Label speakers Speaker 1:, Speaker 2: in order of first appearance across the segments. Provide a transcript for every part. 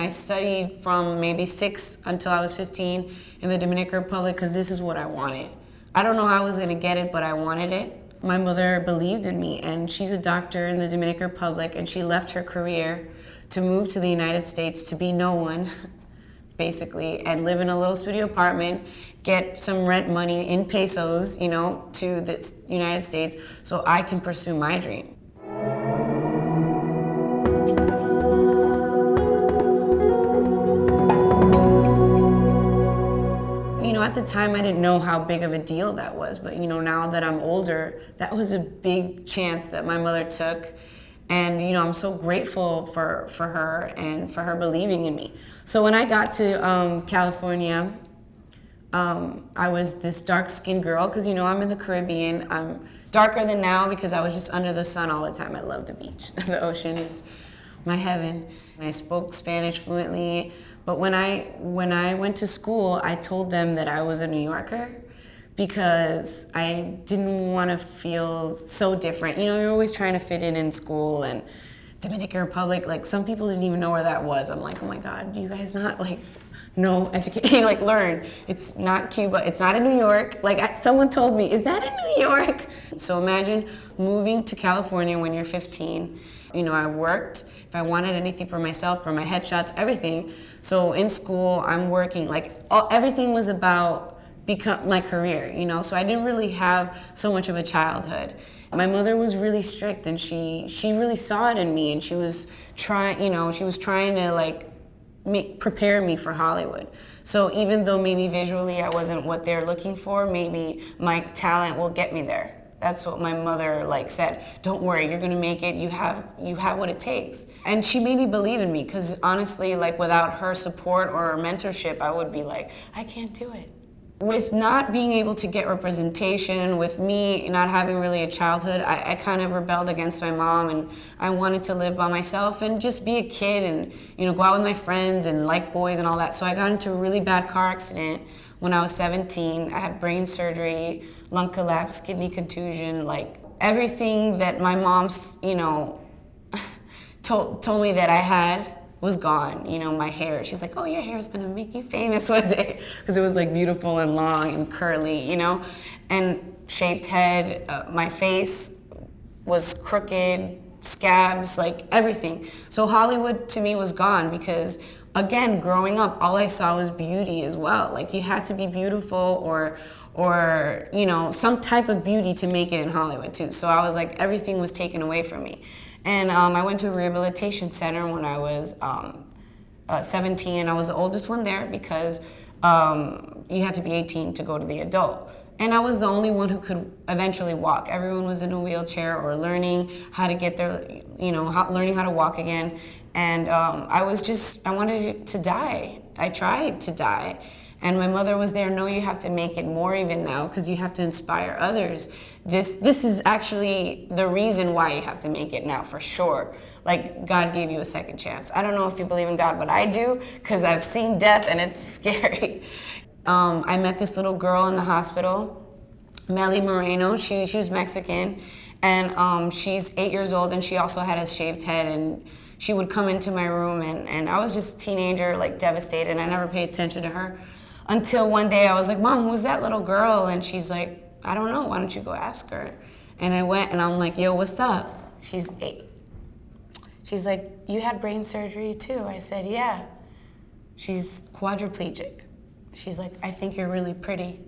Speaker 1: I studied from maybe 6 until I was 15 in the Dominican Republic because this is what I wanted. I don't know how I was gonna get it, but I wanted it. My mother believed in me, and she's a doctor in the Dominican Republic, and she left her career to move to the United States to be no one, basically, and live in a little studio apartment, get some rent money in pesos, you know, to the United States so I can pursue my dream. You know, at the time I didn't know how big of a deal that was, but you know, now that I'm older, that was a big chance that my mother took. And you know, I'm so grateful for her and for her believing in me. So when I got to California, I was this dark-skinned girl, because you know, I'm in the Caribbean. I'm darker than now because I was just under the sun all the time. I love the beach. The ocean is my heaven. And I spoke Spanish fluently. But when I went to school, I told them that I was a New Yorker because I didn't want to feel so different. You know, you're always trying to fit in school, and Dominican Republic, like some people didn't even know where that was. I'm like, oh my God, do you guys not like know education, like learn? It's not Cuba, it's not in New York. Like someone told me, is that in New York? So imagine moving to California when you're 15. You know, I worked, if I wanted anything for myself, for my headshots, everything. So in school, I'm working, like everything was about become my career, you know? So I didn't really have so much of a childhood. My mother was really strict, and she really saw it in me, and she was trying, you know, she was trying to like prepare me for Hollywood. So even though maybe visually I wasn't what they're looking for, maybe my talent will get me there. That's what my mother like said. Don't worry, you're gonna make it. You have what it takes. And she made me believe in me, because honestly, like without her support or mentorship, I would be like, I can't do it. With not being able to get representation, with me not having really a childhood, I kind of rebelled against my mom, and I wanted to live by myself and just be a kid and, you know, go out with my friends and like boys and all that. So I got into a really bad car accident when I was 17. I had brain surgery, lung collapse, kidney contusion, like everything that my mom's, you know, told me that I had was gone. You know, my hair, she's like, oh, your hair is gonna make you famous one day, because it was like beautiful and long and curly, you know, and shaved head. My face was crooked, scabs, like everything. So Hollywood to me was gone, because again, growing up, all I saw was beauty as well. Like you had to be beautiful or you know, some type of beauty to make it in Hollywood too. So I was like, everything was taken away from me. And I went to a rehabilitation center when I was 17, and I was the oldest one there because you had to be 18 to go to the adult. And I was the only one who could eventually walk. Everyone was in a wheelchair or learning how to get their, you know, learning how to walk again. And I wanted to die. I tried to die. And my mother was there, no, you have to make it more even now, because you have to inspire others. This is actually the reason why you have to make it now, for sure. Like, God gave you a second chance. I don't know if you believe in God, but I do, because I've seen death and it's scary. I met this little girl in the hospital, Melly Moreno. She was Mexican, and she's 8 years old, and she also had a shaved head, and she would come into my room, and I was just a teenager, like devastated. I never paid attention to her. Until one day I was like, Mom, who's that little girl? And she's like, I don't know, why don't you go ask her? And I went and I'm like, yo, what's up? She's 8. She's like, you had brain surgery too? I said, yeah. She's quadriplegic. She's like, I think you're really pretty.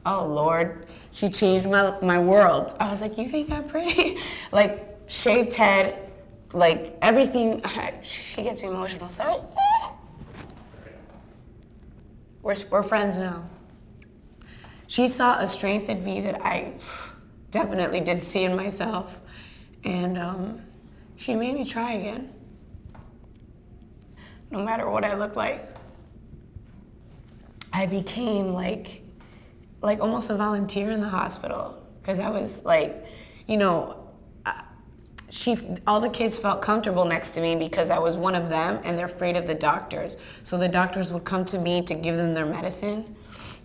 Speaker 1: Oh Lord, she changed my world. I was like, you think I'm pretty? Like shaved head, like everything. She gets me emotional, sorry. We're friends now. She saw a strength in me that I definitely didn't see in myself. And she made me try again. No matter what I look like. I became like almost a volunteer in the hospital. Because I was like, you know, all the kids felt comfortable next to me because I was one of them, and they're afraid of the doctors. So the doctors would come to me to give them their medicine,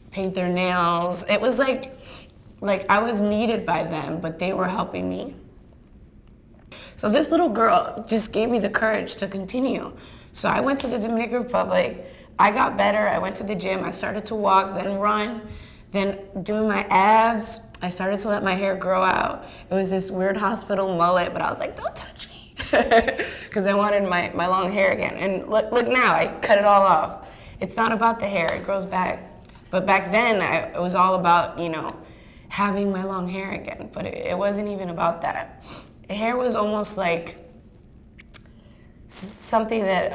Speaker 1: paint their nails. It was like I was needed by them, but they were helping me. So this little girl just gave me the courage to continue. So I went to the Dominican Republic. I got better. I went to the gym. I started to walk, then run, then doing my abs. I started to let my hair grow out. It was this weird hospital mullet, but I was like, don't touch me. Because I wanted my long hair again. And look now, I cut it all off. It's not about the hair, it grows back. But back then, it was all about, having my long hair again. But it wasn't even about that. Hair was almost like something that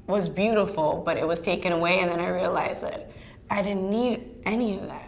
Speaker 1: was beautiful, but it was taken away, and then I realized that I didn't need any of that.